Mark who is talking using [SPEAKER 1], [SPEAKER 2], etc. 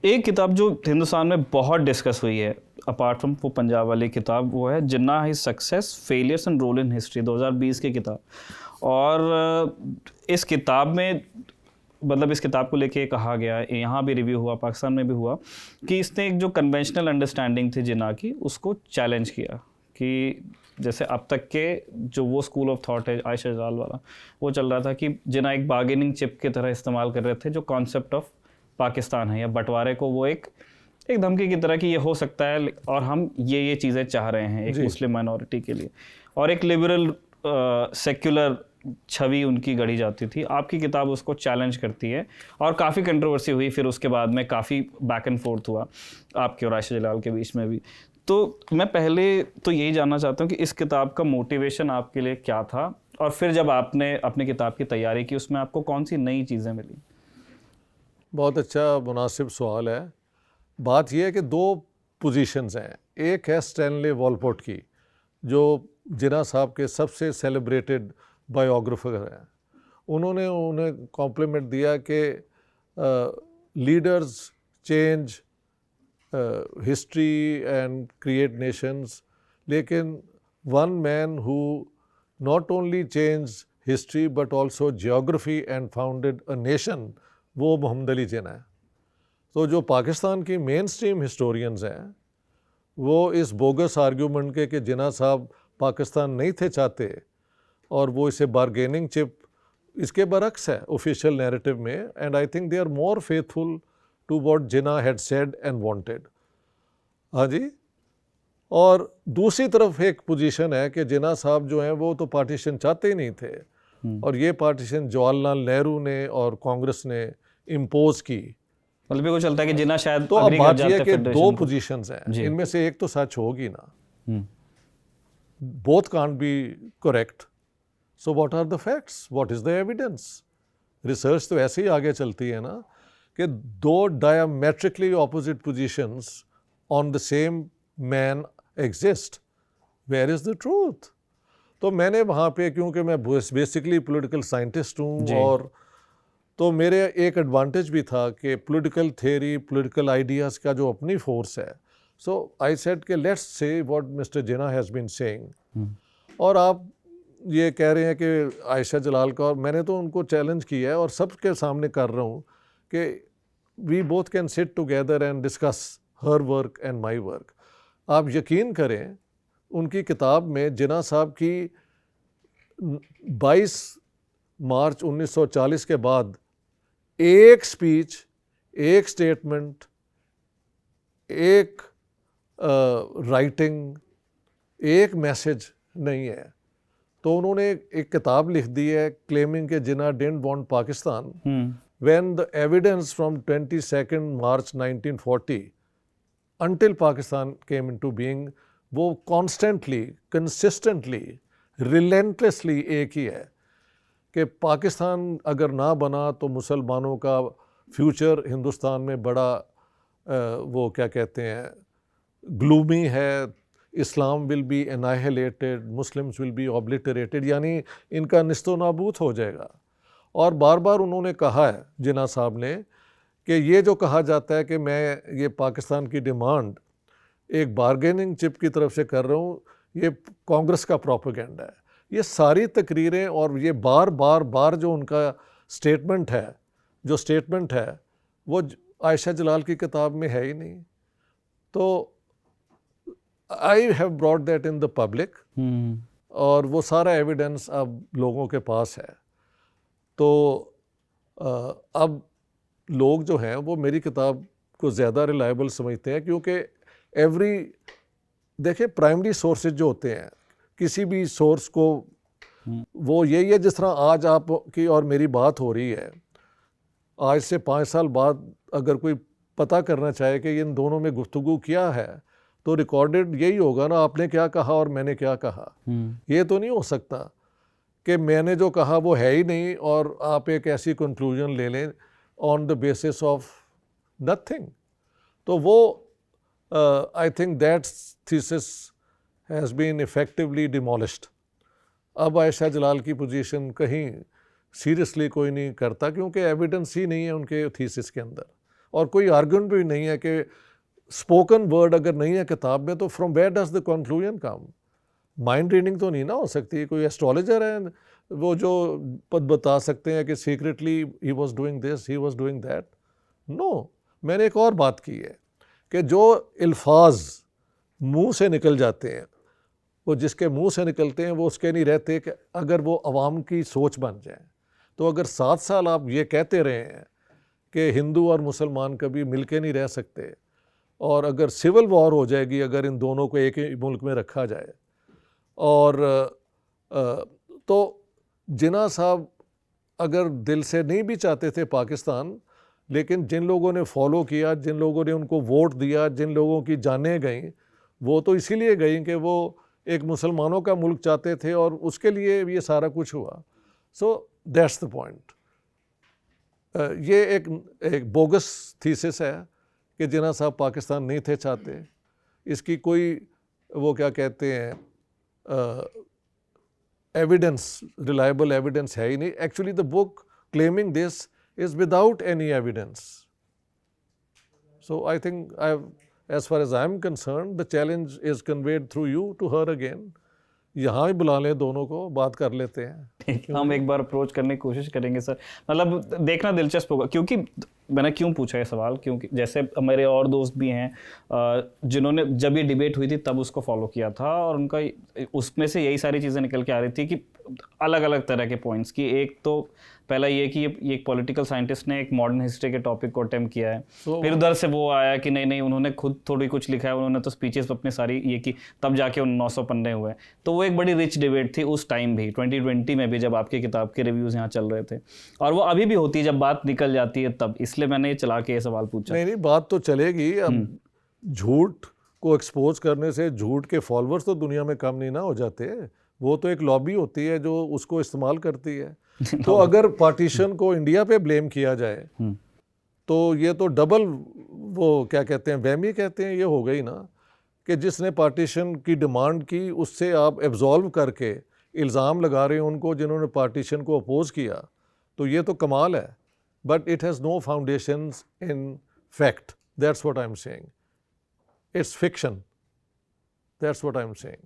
[SPEAKER 1] एक किताब जो हिंदुस्तान में बहुत डिस्कस हुई है अपार्ट फ्रॉम वो पंजाब वाली किताब, वो है Jinnah his success failures and role in history, 2020 की किताब। और इस किताब में मतलब इस किताब को लेके कहा गया, यहाँ भी रिव्यू हुआ, पाकिस्तान में भी हुआ, कि इसने एक जो कन्वेंशनल अंडरस्टैंडिंग थी जिन्ना की, उसको चैलेंज किया। कि जैसे अब तक के जो वो स्कूल ऑफ थॉट है आयशा जलाल वाला, वो चल रहा था कि जिन्ना एक बार्गेनिंग चिप की तरह इस्तेमाल कर रहे थे जो कॉन्सेप्ट ऑफ पाकिस्तान है या बंटवारे को, वो एक धमकी की तरह कि ये हो सकता है और हम ये चीज़ें चाह रहे हैं एक मुस्लिम माइनॉरिटी के लिए, और एक लिबरल सेक्युलर छवि उनकी गढ़ी जाती थी। आपकी किताब उसको चैलेंज करती है और काफ़ी कंट्रोवर्सी हुई, फिर उसके बाद में काफ़ी बैक एंड फोर्थ हुआ आपके और आयशा जलाल के बीच में भी। तो मैं पहले तो यही जानना चाहता हूँ कि इस किताब का मोटिवेशन आपके लिए क्या था, और फिर जब आपने अपनी किताब की तैयारी की उसमें आपको कौन सी नई चीज़ें मिली?
[SPEAKER 2] बहुत अच्छा मुनासिब सवाल है। बात यह है कि दो पोजीशंस हैं। एक है स्टैनले वॉलपोर्ट की, जो जिन्ना साहब के सबसे सेलिब्रेटेड बायोग्राफर हैं। उन्होंने उन्हें कॉम्प्लीमेंट दिया कि leaders change history and create nations, लेकिन one man who not only change history but also geography and founded a nation, वो मोहम्मद अली जिन्ना है। तो जो पाकिस्तान की मेन स्ट्रीम हिस्टोरियंस हैं, वो इस बोगस आर्ग्यूमेंट के कि जिन्ना साहब पाकिस्तान नहीं थे चाहते और वो इसे बार्गेनिंग चिप, इसके बरक्स है ऑफिशियल नैरेटिव में। And I think they are more faithful to what Jinnah had said and wanted. हाँ जी। और दूसरी तरफ एक पोजीशन है कि जिन्ना साहब जो हैं वो तो पार्टीशन चाहते ही नहीं थे, और ये पार्टीशन जवाहरलाल नेहरू ने और कांग्रेस ने इम्पोज की।
[SPEAKER 1] मतलब ये को चलता है कि जिन्ना शायद
[SPEAKER 2] तो अब बात यह है कि दो पोजीशंस हैं, इनमें से एक तो सच होगी ना, both can't be correct. So what are the facts, what is the evidence? Research तो ऐसे ही आगे चलती है ना कि दो diametrically opposite positions on the same man exist, where is the truth? तो मैंने वहाँ पे, क्योंकि मैं बेसिकली पॉलिटिकल साइंटिस्ट हूँ, और तो मेरे एक एडवांटेज भी था कि पॉलिटिकल थ्योरी, पॉलिटिकल आइडियाज़ का जो अपनी फोर्स है। सो आई सेड कि let's say what mister Jinnah has been saying. और आप ये कह रहे हैं कि आयशा जलाल का, और मैंने तो उनको चैलेंज किया है और सबके सामने कर रहा हूँ कि we both can sit together and discuss her work and my work. आप यकीन करें, उनकी किताब में जिन्ना साहब की 22 मार्च 1940 के बाद एक स्पीच, एक स्टेटमेंट, एक राइटिंग, एक मैसेज नहीं है। तो उन्होंने एक किताब लिख दी है क्लेमिंग के Jinnah didn't want Pakistan, when the evidence from 22 March 1940 until Pakistan came into being, वो कॉन्स्टेंटली, कंसिस्टेंटली, रिलेंटलेसली एक ही है कि पाकिस्तान अगर ना बना तो मुसलमानों का फ्यूचर हिंदुस्तान में बड़ा वो क्या कहते हैं, ग्लूमी है। Islam will be annihilated, Muslims will be obliterated, यानी इनका निस्तो नाबूद हो जाएगा। और बार बार उन्होंने कहा है जिन्ना साहब ने कि ये जो कहा जाता है कि मैं ये पाकिस्तान की डिमांड एक बार्गेनिंग चिप की तरफ से कर रहा हूँ, ये कांग्रेस का प्रोपेगेंडा है। ये सारी तकरीरें और ये बार बार बार जो उनका स्टेटमेंट है, वो आयशा जलाल की किताब में है ही नहीं। तो I have brought that in the public, और वो सारा एविडेंस अब लोगों के पास है। तो अब लोग जो हैं वो मेरी किताब को ज़्यादा रिलायबल समझते हैं, क्योंकि देखिए प्राइमरी सोर्सेज जो होते हैं किसी भी सोर्स को, वो यही है जिस तरह आज आपकी और मेरी बात हो रही है, आज से 5 साल बाद अगर कोई पता करना चाहे कि इन दोनों में गुफ्तगू किया है, तो रिकॉर्डेड यही होगा ना, आपने क्या कहा और मैंने क्या कहा। ये तो नहीं हो सकता कि मैंने जो कहा वो है ही नहीं और आप एक ऐसी कंक्लूजन ले लें on the basis of nothing. तो वो I think that thesis has been effectively demolished. अब आयशा जलाल की पोजीशन कहीं सीरियसली कोई नहीं करता, क्योंकि एविडेंस ही नहीं है उनके थीसिस के अंदर। और कोई आर्गुमेंट भी नहीं है कि स्पोकन वर्ड अगर नहीं है किताब में तो from where does the conclusion come? Mind reading तो नहीं ना हो सकती। कोई एस्ट्रोलॉजर है वो जो बता सकते हैं कि secretly he was doing this, he was doing that? No. मैंने एक और बात की है कि जो अल्फाज मुंह से निकल जाते हैं, वो जिसके मुंह से निकलते हैं वो उसके नहीं रहते कि अगर वो अवाम की सोच बन जाए। तो अगर 7 साल आप ये कहते रहे हैं कि हिंदू और मुसलमान कभी मिलके नहीं रह सकते, और अगर सिविल वॉर हो जाएगी अगर इन दोनों को एक ही मुल्क में रखा जाए, और तो जिन्ना साहब अगर दिल से नहीं भी चाहते थे पाकिस्तान, लेकिन जिन लोगों ने फॉलो किया, जिन लोगों ने उनको वोट दिया, जिन लोगों की जानें गईं, वो तो इसीलिए गईं कि वो एक मुसलमानों का मुल्क चाहते थे और उसके लिए ये सारा कुछ हुआ। So that's the point. ये एक बोगस थीसिस है कि जिन्ना साहब पाकिस्तान नहीं थे चाहते। इसकी कोई वो क्या कहते हैं एविडेंस, रिलायबल एविडेंस है ही नहीं। Actually the book claiming this is without any evidence. So I think as far as I'm concerned, the challenge is conveyed through you to her again. यहाँ ही बुला लें दोनों को, बात कर लेते हैं।
[SPEAKER 1] ठीक है, हम एक बार अप्रोच करने की कोशिश करेंगे सर। मतलब देखना दिलचस्प होगा, क्योंकि मैंने क्यों पूछा ये सवाल, क्योंकि जैसे मेरे और दोस्त भी हैं जिन्होंने जब ये डिबेट हुई थी तब उसको फॉलो किया था, और उनका उसमें से यही सारी चीज़ें निकल के आ रही थी कि अलग अलग तरह के पॉइंट्स की। एक तो पहला ये कि ये एक पॉलिटिकल साइंटिस्ट ने एक मॉडर्न हिस्ट्री के टॉपिक को अटेम्प्ट किया है। फिर उधर से वो आया कि नहीं उन्होंने खुद थोड़ी कुछ लिखा है, उन्होंने तो स्पीचेस अपने सारी ये की, तब जाके उन 900 पन्ने हुए। तो वो एक बड़ी रिच डिबेट थी उस टाइम भी, 2020 में भी, जब आपकी किताब के रिव्यूज़ यहाँ चल रहे थे, और वो अभी भी होती है जब बात निकल जाती है तब। इसलिए मैंने ये चला के ये सवाल पूछा।
[SPEAKER 2] नहीं, बात तो चलेगी। अब झूठ को एक्सपोज करने से झूठ के फॉलोअर्स तो दुनिया में कम नहीं ना हो जाते। वो तो एक लॉबी होती है जो उसको इस्तेमाल करती है। तो अगर पार्टीशन को इंडिया पे ब्लेम किया जाए तो ये तो डबल, वो क्या कहते हैं, वहमी कहते हैं, ये हो गई ना कि जिसने पार्टीशन की डिमांड की उससे आप एब्जॉल्व करके इल्ज़ाम लगा रहे हैं उनको जिन्होंने पार्टीशन को अपोज किया। तो ये तो कमाल है। But it has no foundations in fact. That's what I am saying. It's fiction. That's what I am saying.